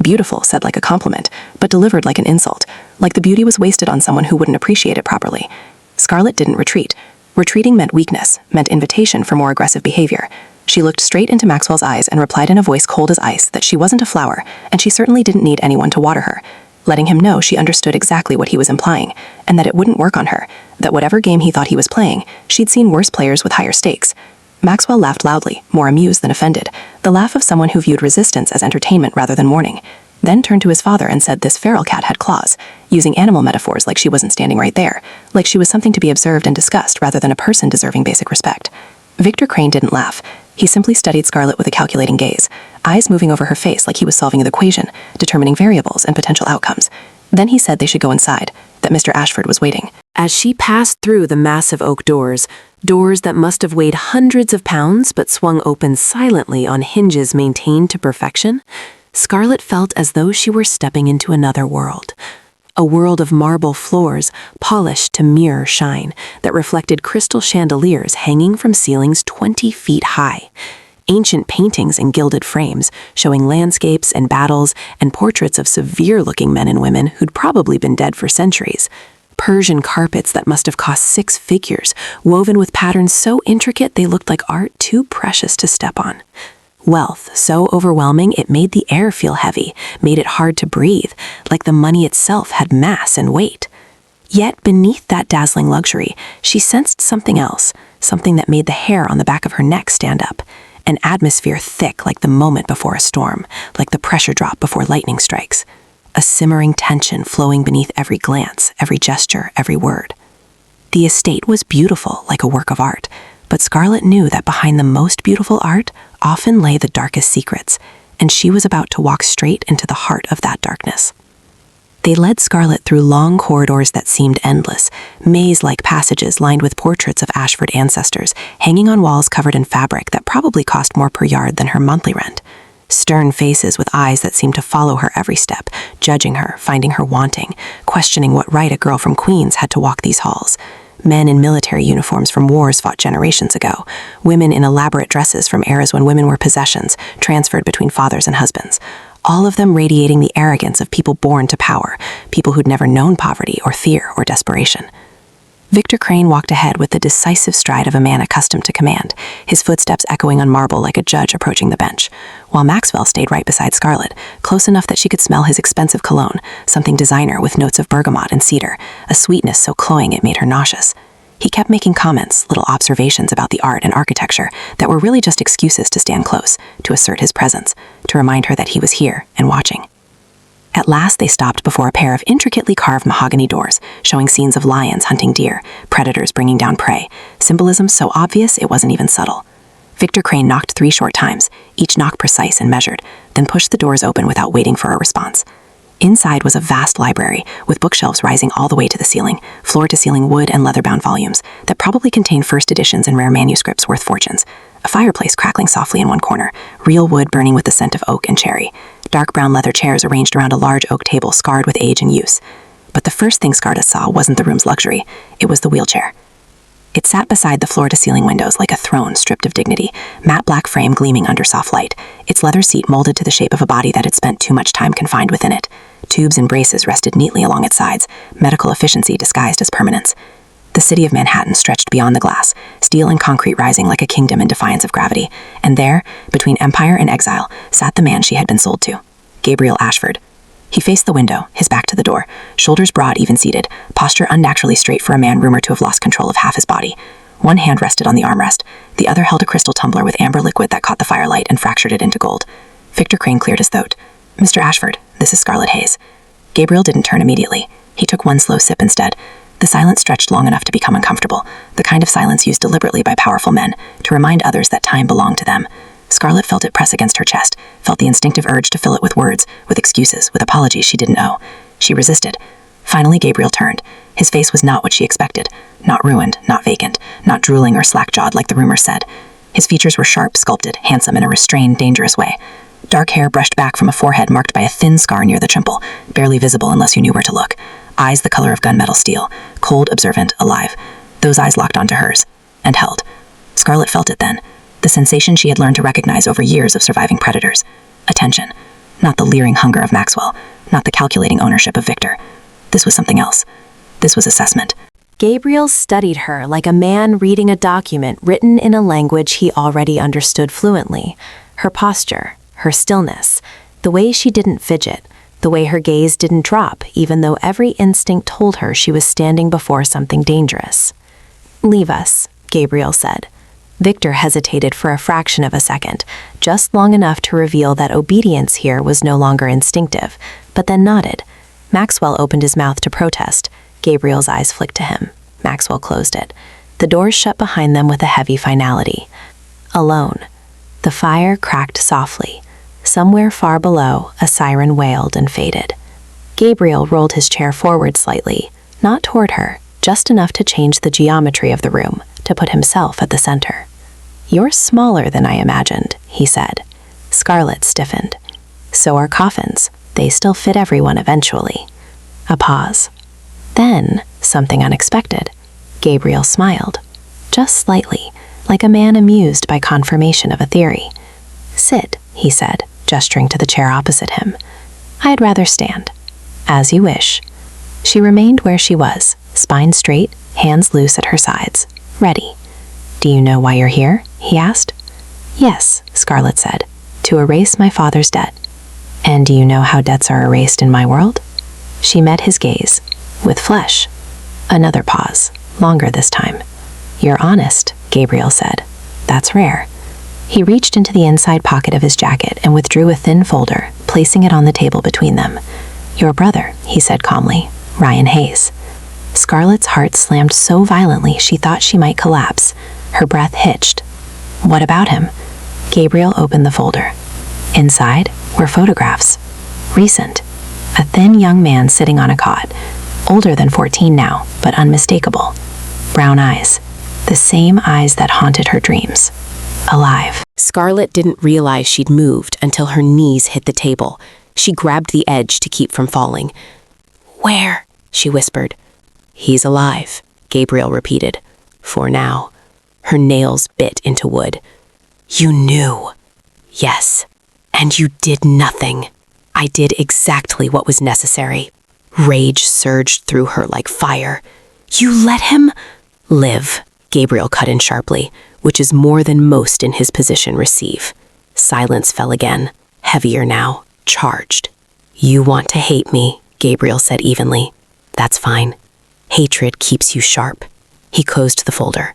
Beautiful said like a compliment, but delivered like an insult, like the beauty was wasted on someone who wouldn't appreciate it properly. Scarlett didn't retreat. Retreating meant weakness, meant invitation for more aggressive behavior. She looked straight into Maxwell's eyes and replied in a voice cold as ice that she wasn't a flower, and she certainly didn't need anyone to water her, letting him know she understood exactly what he was implying, and that it wouldn't work on her, that whatever game he thought he was playing, she'd seen worse players with higher stakes. Maxwell laughed loudly, more amused than offended, the laugh of someone who viewed resistance as entertainment rather than warning, then turned to his father and said this feral cat had claws, using animal metaphors like she wasn't standing right there, like she was something to be observed and discussed rather than a person deserving basic respect. Victor Crane didn't laugh. He simply studied Scarlett with a calculating gaze, eyes moving over her face like he was solving an equation, determining variables and potential outcomes. Then he said they should go inside, that Mr. Ashford was waiting. As she passed through the massive oak doors, doors that must have weighed hundreds of pounds but swung open silently on hinges maintained to perfection, Scarlett felt as though she were stepping into another world. A world of marble floors, polished to mirror shine, that reflected crystal chandeliers hanging from ceilings 20 feet high. Ancient paintings in gilded frames, showing landscapes and battles and portraits of severe-looking men and women who'd probably been dead for centuries. Persian carpets that must have cost 6 figures, woven with patterns so intricate they looked like art too precious to step on. Wealth so overwhelming it made the air feel heavy, made it hard to breathe, like the money itself had mass and weight. Yet beneath that dazzling luxury, she sensed something else, something that made the hair on the back of her neck stand up. An atmosphere thick like the moment before a storm, like the pressure drop before lightning strikes. A simmering tension flowing beneath every glance, every gesture, every word. The estate was beautiful like a work of art, but Scarlett knew that behind the most beautiful art often lay the darkest secrets, and she was about to walk straight into the heart of that darkness. They led Scarlett through long corridors that seemed endless, maze-like passages lined with portraits of Ashford ancestors, hanging on walls covered in fabric that probably cost more per yard than her monthly rent. Stern faces with eyes that seemed to follow her every step, judging her, finding her wanting, questioning what right a girl from Queens had to walk these halls. Men in military uniforms from wars fought generations ago, women in elaborate dresses from eras when women were possessions, transferred between fathers and husbands. All of them radiating the arrogance of people born to power, people who'd never known poverty or fear or desperation. Victor Crane walked ahead with the decisive stride of a man accustomed to command, his footsteps echoing on marble like a judge approaching the bench, while Maxwell stayed right beside Scarlett, close enough that she could smell his expensive cologne, something designer with notes of bergamot and cedar, a sweetness so cloying it made her nauseous. He kept making comments, little observations about the art and architecture that were really just excuses to stand close, to assert his presence, to remind her that he was here and watching. At last they stopped before a pair of intricately carved mahogany doors, showing scenes of lions hunting deer, predators bringing down prey, symbolism so obvious it wasn't even subtle. Victor Crane knocked 3 short times, each knock precise and measured, then pushed the doors open without waiting for a response. Inside was a vast library, with bookshelves rising all the way to the ceiling, floor-to-ceiling wood and leather-bound volumes that probably contained first editions and rare manuscripts worth fortunes. A fireplace crackling softly in one corner, real wood burning with the scent of oak and cherry. Dark brown leather chairs arranged around a large oak table scarred with age and use. But the first thing Scarlett saw wasn't the room's luxury, it was the wheelchair. It sat beside the floor-to-ceiling windows like a throne stripped of dignity, matte black frame gleaming under soft light, its leather seat molded to the shape of a body that had spent too much time confined within it. Tubes and braces rested neatly along its sides, medical efficiency disguised as permanence. The city of Manhattan stretched beyond the glass, steel and concrete rising like a kingdom in defiance of gravity, and there, between empire and exile, sat the man she had been sold to, Gabriel Ashford. He faced the window, his back to the door, shoulders broad, even-seated, posture unnaturally straight for a man rumored to have lost control of half his body. One hand rested on the armrest, the other held a crystal tumbler with amber liquid that caught the firelight and fractured it into gold. Victor Crane cleared his throat. "Mr. Ashford, this is Scarlett Hayes." Gabriel didn't turn immediately. He took one slow sip instead. The silence stretched long enough to become uncomfortable, the kind of silence used deliberately by powerful men, to remind others that time belonged to them. Scarlett felt it press against her chest, felt the instinctive urge to fill it with words, with excuses, with apologies she didn't owe. She resisted. Finally, Gabriel turned. His face was not what she expected. Not ruined, not vacant, not drooling or slack-jawed like the rumors said. His features were sharp, sculpted, handsome in a restrained, dangerous way. Dark hair brushed back from a forehead marked by a thin scar near the temple, barely visible unless you knew where to look. Eyes the color of gunmetal steel, cold, observant, alive. Those eyes locked onto hers, and held. Scarlett felt it then, the sensation she had learned to recognize over years of surviving predators. Attention. Not the leering hunger of Maxwell, not the calculating ownership of Victor. This was something else. This was assessment. Gabriel studied her like a man reading a document written in a language he already understood fluently. Her posture, her stillness, the way she didn't fidget, the way her gaze didn't drop, even though every instinct told her she was standing before something dangerous. "Leave us," Gabriel said. Victor hesitated for a fraction of a second, just long enough to reveal that obedience here was no longer instinctive, but then nodded. Maxwell opened his mouth to protest. Gabriel's eyes flicked to him. Maxwell closed it. The doors shut behind them with a heavy finality. Alone. The fire cracked softly. Somewhere far below, a siren wailed and faded. Gabriel rolled his chair forward slightly, not toward her, just enough to change the geometry of the room, to put himself at the center. "You're smaller than I imagined," he said. Scarlett stiffened. "So are coffins. They still fit everyone eventually." A pause. Then, something unexpected. Gabriel smiled. Just slightly, like a man amused by confirmation of a theory. "Sit," he said, gesturing to the chair opposite him. "I'd rather stand." "As you wish." She remained where she was, spine straight, hands loose at her sides. "Ready." "Do you know why you're here?" he asked. "Yes," Scarlett said, "to erase my father's debt." "And do you know how debts are erased in my world?" She met his gaze. "With flesh." Another pause, longer this time. "You're honest," Gabriel said. "That's rare." He reached into the inside pocket of his jacket and withdrew a thin folder, placing it on the table between them. "Your brother," he said calmly, "Ryan Hayes." Scarlett's heart slammed so violently she thought she might collapse. Her breath hitched. "What about him?" Gabriel opened the folder. Inside were photographs. Recent. A thin young man sitting on a cot, older than 14 now, but unmistakable. Brown eyes. The same eyes that haunted her dreams. Alive. Scarlett didn't realize she'd moved until her knees hit the table. She grabbed the edge to keep from falling. "Where?" she whispered. "He's alive," Gabriel repeated. "For now." Her nails bit into wood. "You knew." "Yes. And you did nothing." "I did exactly what was necessary." Rage surged through her like fire. "You let him live," Gabriel cut in sharply, which is more than most in his position receive. Silence fell again, heavier now, charged. "You want to hate me," Gabriel said evenly. "That's fine. Hatred keeps you sharp." He closed the folder.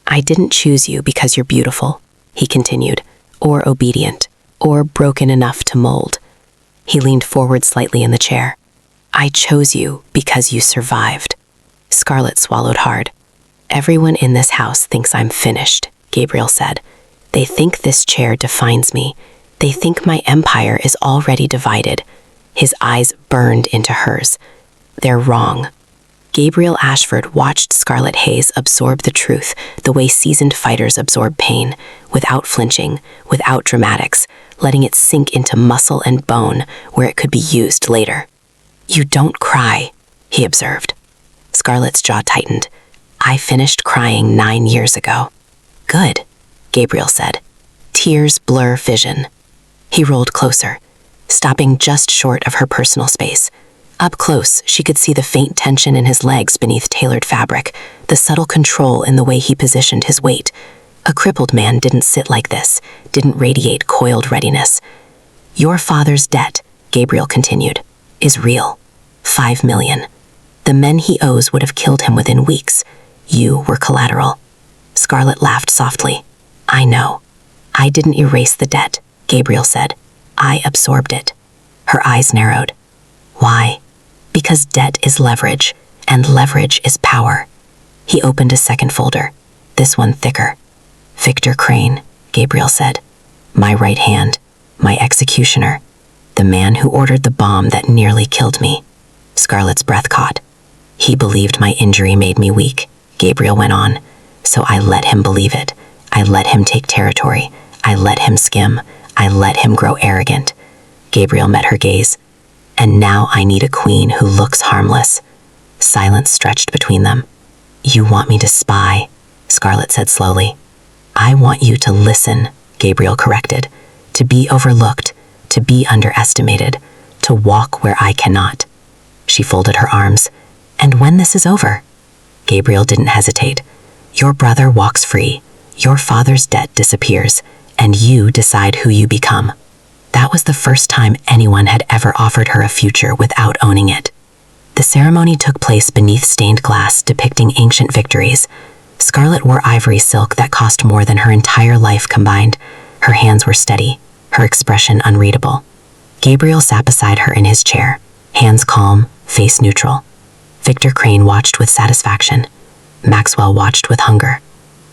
"I didn't choose you because you're beautiful," he continued, "or obedient, or broken enough to mold." He leaned forward slightly in the chair. "I chose you because you survived." Scarlett swallowed hard. "Everyone in this house thinks I'm finished," Gabriel said. "They think this chair defines me. They think my empire is already divided." His eyes burned into hers. "They're wrong." Gabriel Ashford watched Scarlett Hayes absorb the truth the way seasoned fighters absorb pain, without flinching, without dramatics, letting it sink into muscle and bone where it could be used later. "You don't cry," he observed. Scarlett's jaw tightened. "I finished crying 9 years ago." "Good," Gabriel said. Tears blur vision. He rolled closer, stopping just short of her personal space. Up close, she could see the faint tension in his legs beneath tailored fabric, the subtle control in the way he positioned his weight. A crippled man didn't sit like this, didn't radiate coiled readiness. "Your father's debt," Gabriel continued, "is real. 5 million. The men he owes would have killed him within weeks. You were collateral." Scarlett laughed softly. "I know. I didn't erase the debt," Gabriel said. "I absorbed it." Her eyes narrowed. "Why?" "Because debt is leverage, and leverage is power." He opened a second folder, this one thicker. "Victor Crane," Gabriel said. "My right hand, my executioner, the man who ordered the bomb that nearly killed me." Scarlett's breath caught. "He believed my injury made me weak," Gabriel went on. "So I let him believe it. I let him take territory. I let him skim. I let him grow arrogant." Gabriel met her gaze. "And now I need a queen who looks harmless." Silence stretched between them. "You want me to spy," Scarlett said slowly. "I want you to listen," Gabriel corrected. "To be overlooked, to be underestimated, to walk where I cannot." She folded her arms. "And when this is over?" Gabriel didn't hesitate. "Your brother walks free, your father's debt disappears, and you decide who you become." That was the first time anyone had ever offered her a future without owning it. The ceremony took place beneath stained glass depicting ancient victories. Scarlett wore ivory silk that cost more than her entire life combined. Her hands were steady, her expression unreadable. Gabriel sat beside her in his chair, hands calm, face neutral. Victor Crane watched with satisfaction. Maxwell watched with hunger.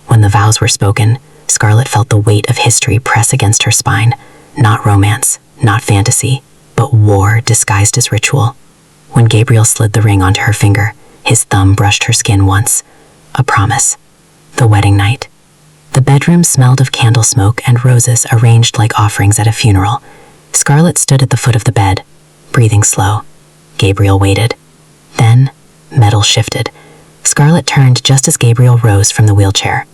When the vows were spoken, Scarlett felt the weight of history press against her spine. Not romance, not fantasy, but war disguised as ritual. When Gabriel slid the ring onto her finger, his thumb brushed her skin once. A promise. The wedding night. The bedroom smelled of candle smoke and roses arranged like offerings at a funeral. Scarlett stood at the foot of the bed, breathing slow. Gabriel waited. Then, metal shifted. Scarlett turned just as Gabriel rose from the wheelchair.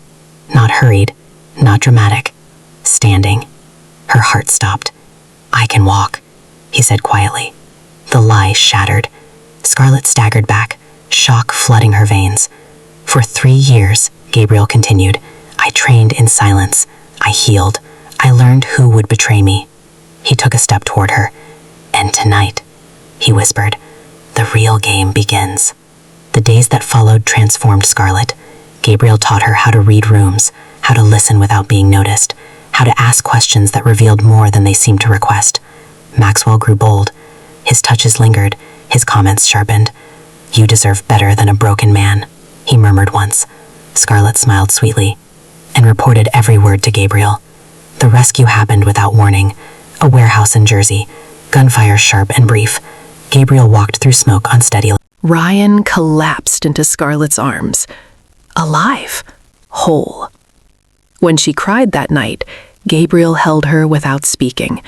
Not hurried, not dramatic. Standing. Her heart stopped. "I can walk," he said quietly. The lie shattered. Scarlett staggered back, shock flooding her veins. "For 3 years," Gabriel continued, "I trained in silence. I healed. I learned who would betray me." He took a step toward her. "And tonight," he whispered, "the real game begins." The days that followed transformed Scarlett. Gabriel taught her how to read rooms, how to listen without being noticed, how to ask questions that revealed more than they seemed to request. Maxwell grew bold. His touches lingered, his comments sharpened. "You deserve better than a broken man," he murmured once. Scarlett smiled sweetly and reported every word to Gabriel. The rescue happened without warning. A warehouse in Jersey, gunfire sharp and brief. Gabriel walked through smoke unsteadily. Ryan collapsed into Scarlett's arms, alive, whole. When she cried that night, Gabriel held her without speaking.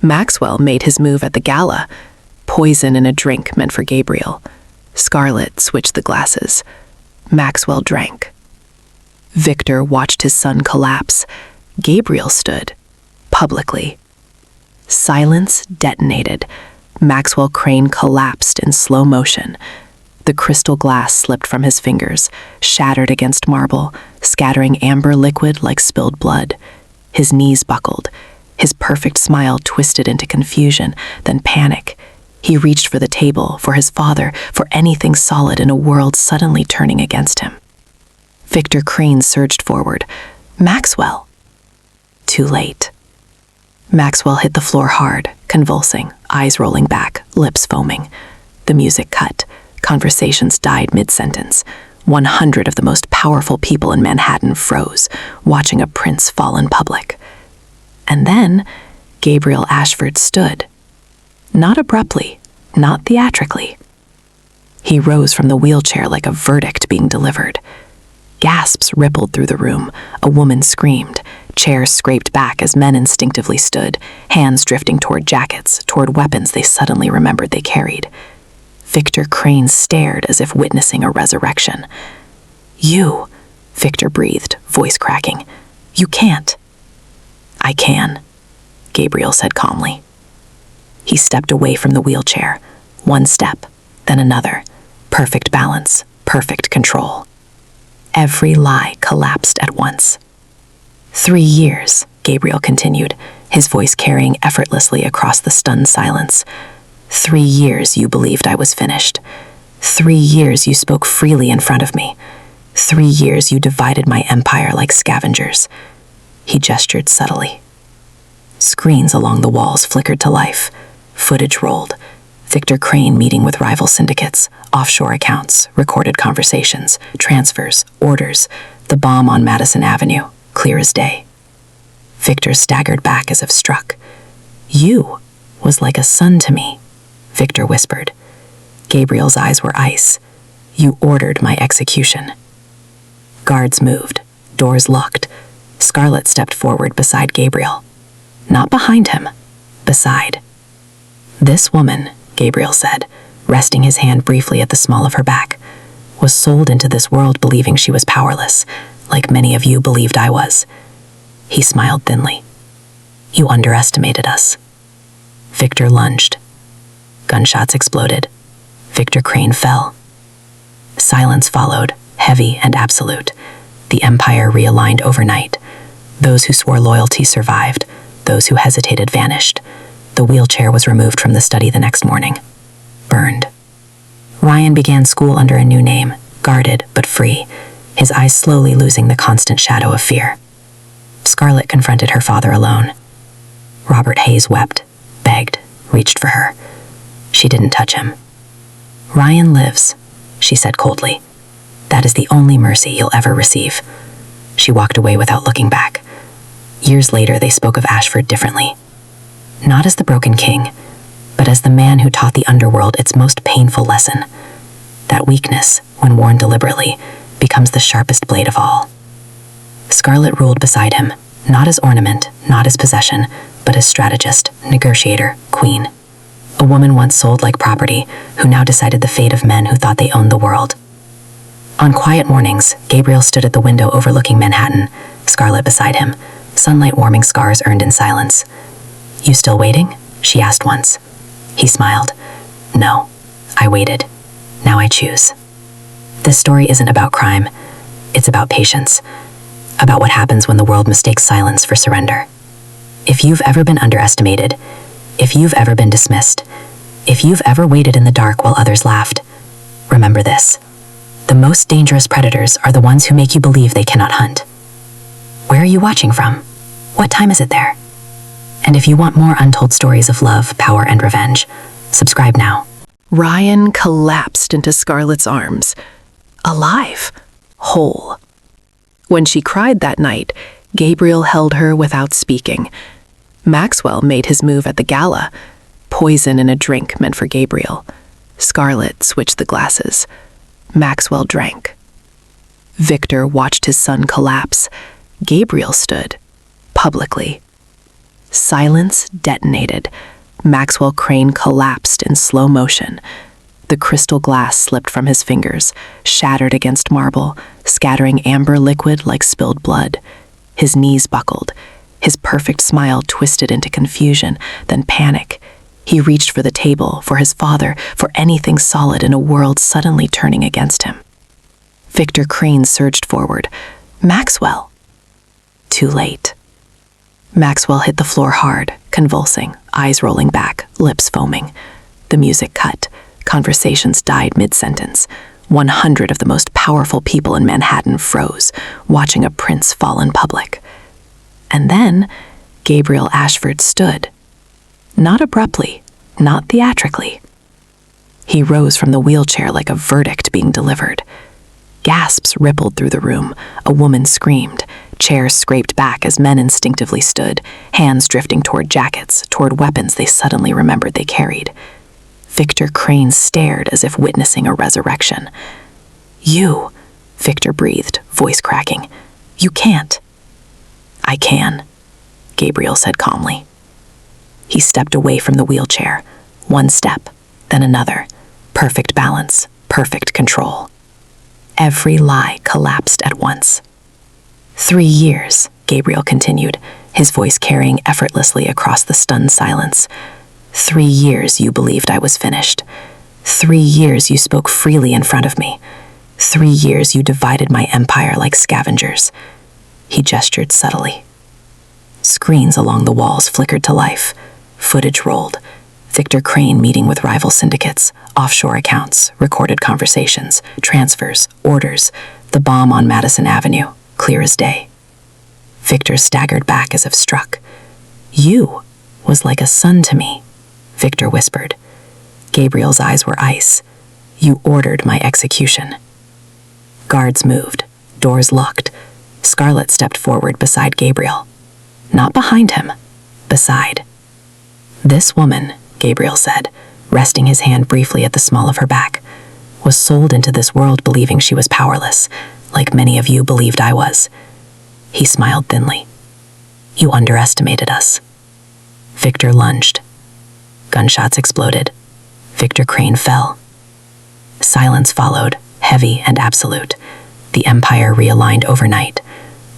Maxwell made his move at the gala. Poison in a drink meant for Gabriel. Scarlett switched the glasses. Maxwell drank. Victor watched his son collapse. Gabriel stood, publicly. Silence detonated. Maxwell Crane collapsed in slow motion. The crystal glass slipped from his fingers, shattered against marble, scattering amber liquid like spilled blood. His knees buckled. His perfect smile twisted into confusion, then panic. He reached for the table, for his father, for anything solid in a world suddenly turning against him. Victor Crane surged forward. Maxwell! Too late. Maxwell hit the floor hard, convulsing, eyes rolling back, lips foaming. The music cut. Conversations died mid-sentence. 100 of the most powerful people in Manhattan froze, watching a prince fall in public. And then, Gabriel Ashford stood. Not abruptly, not theatrically. He rose from the wheelchair like a verdict being delivered. Gasps rippled through the room. A woman screamed. Chairs scraped back as men instinctively stood, hands drifting toward jackets, toward weapons they suddenly remembered they carried. Victor Crane stared as if witnessing a resurrection. "You," Victor breathed, voice cracking. "You can't." "I can," Gabriel said calmly. He stepped away from the wheelchair. One step, then another. Perfect balance, perfect control. Every lie collapsed at once. 3 years, Gabriel continued, his voice carrying effortlessly across the stunned silence. 3 years you believed I was finished. 3 years you spoke freely in front of me. 3 years you divided my empire like scavengers. He gestured subtly. Screens along the walls flickered to life. Footage rolled. Victor Crane meeting with rival syndicates, offshore accounts, recorded conversations, transfers, orders, the bomb on Madison Avenue, clear as day. Victor staggered back as if struck. "You was like a son to me," Victor whispered. Gabriel's eyes were ice. "You ordered my execution." Guards moved, doors locked. Scarlett stepped forward beside Gabriel. Not behind him, beside. "This woman," Gabriel said, resting his hand briefly at the small of her back, "was sold into this world believing she was powerless, like many of you believed I was." He smiled thinly. "You underestimated us." Victor lunged. Gunshots exploded. Victor Crane fell. Silence followed, heavy and absolute. The empire realigned overnight. Those who swore loyalty survived. Those who hesitated vanished. The wheelchair was removed from the study the next morning. Burned. Ryan began school under a new name, guarded but free, his eyes slowly losing the constant shadow of fear. Scarlett confronted her father alone. Robert Hayes wept, begged, reached for her. She didn't touch him. "Ryan lives," she said coldly. "That is the only mercy you'll ever receive." She walked away without looking back. Years later, they spoke of Ashford differently. Not as the broken king, but as the man who taught the underworld its most painful lesson. That weakness, when worn deliberately, becomes the sharpest blade of all. Scarlett ruled beside him, not as ornament, not as possession, but as strategist, negotiator, queen. A woman once sold like property, who now decided the fate of men who thought they owned the world. On quiet mornings, Gabriel stood at the window overlooking Manhattan, Scarlett beside him, sunlight warming scars earned in silence. "You still waiting?" she asked once. He smiled. "No, I waited. Now I choose." This story isn't about crime. It's about patience. About what happens when the world mistakes silence for surrender. If you've ever been underestimated, if you've ever been dismissed, if you've ever waited in the dark while others laughed, remember this: The most dangerous predators are the ones who make you believe they cannot hunt. Where are you watching from? What time is it there? And if you want more untold stories of love, power, and revenge, subscribe now. Ryan collapsed into Scarlett's arms, alive, whole. When she cried that night, Gabriel held her without speaking. Maxwell made his move at the gala, poison in a drink meant for Gabriel. Scarlett switched the glasses. Maxwell drank. Victor watched his son collapse. Gabriel stood, publicly. Silence detonated. Maxwell Crane collapsed in slow motion. The crystal glass slipped from his fingers, shattered against marble, scattering amber liquid like spilled blood. His knees buckled. His perfect smile twisted into confusion, then panic. He reached for the table, for his father, for anything solid in a world suddenly turning against him. Victor Crane surged forward. Maxwell! Too late. Maxwell hit the floor hard, convulsing, eyes rolling back, lips foaming. The music cut. Conversations died mid-sentence. 100 of the most powerful people in Manhattan froze, watching a prince fall in public. And then Gabriel Ashford stood. Not abruptly, not theatrically. He rose from the wheelchair like a verdict being delivered. Gasps rippled through the room. A woman screamed. Chairs scraped back as men instinctively stood, hands drifting toward jackets, toward weapons they suddenly remembered they carried. Victor Crane stared as if witnessing a resurrection. You, Victor breathed, voice cracking. You can't. I can, Gabriel said calmly. He stepped away from the wheelchair. One step, then another. Perfect balance, perfect control. Every lie collapsed at once. 3 years, Gabriel continued, his voice carrying effortlessly across the stunned silence. 3 years you believed I was finished. 3 years you spoke freely in front of me. 3 years you divided my empire like scavengers. He gestured subtly. Screens along the walls flickered to life. Footage rolled. Victor Crane meeting with rival syndicates, offshore accounts, recorded conversations, transfers, orders, the bomb on Madison Avenue, clear as day. Victor staggered back as if struck. You was like a son to me, Victor whispered. Gabriel's eyes were ice. You ordered my execution. Guards moved, doors locked. Scarlett stepped forward beside Gabriel. Not behind him, beside. This woman, Gabriel said, resting his hand briefly at the small of her back, was sold into this world believing she was powerless, like many of you believed I was. He smiled thinly. You underestimated us. Victor lunged. Gunshots exploded. Victor Crane fell. Silence followed, heavy and absolute. The empire realigned overnight.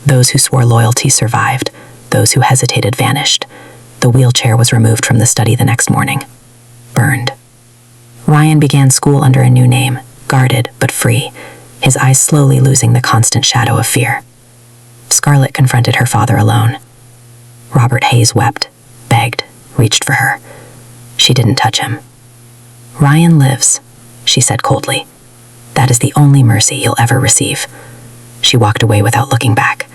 Those who swore loyalty survived. Those who hesitated vanished. The wheelchair was removed from the study the next morning. Burned. Ryan began school under a new name, guarded but free, his eyes slowly losing the constant shadow of fear. Scarlett confronted her father alone. Robert Hayes wept, begged, reached for her. She didn't touch him. Ryan lives, she said coldly. That is the only mercy you'll ever receive. She walked away without looking back.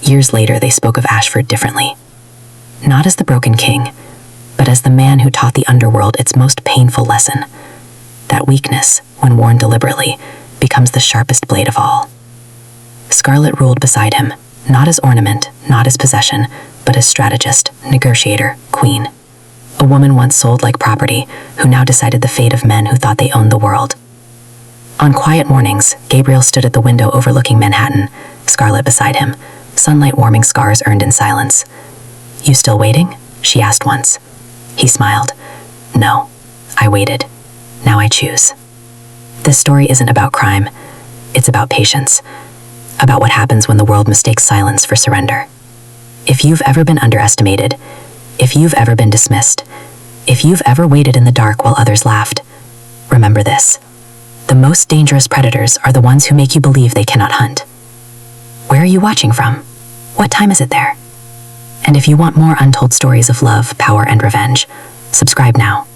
Years later, they spoke of Ashford differently. Not as the broken king, but as the man who taught the underworld its most painful lesson. That weakness, when worn deliberately, becomes the sharpest blade of all. Scarlett ruled beside him, not as ornament, not as possession, but as strategist, negotiator, queen. A woman once sold like property, who now decided the fate of men who thought they owned the world. On quiet mornings, Gabriel stood at the window overlooking Manhattan, Scarlett beside him, sunlight warming scars earned in silence. You still waiting? She asked once. He smiled. No, I waited. Now I choose. This story isn't about crime. It's about patience. About what happens when the world mistakes silence for surrender. If you've ever been underestimated, if you've ever been dismissed, if you've ever waited in the dark while others laughed, remember this. The most dangerous predators are the ones who make you believe they cannot hunt. Where are you watching from? What time is it there? And if you want more untold stories of love, power, and revenge, subscribe now.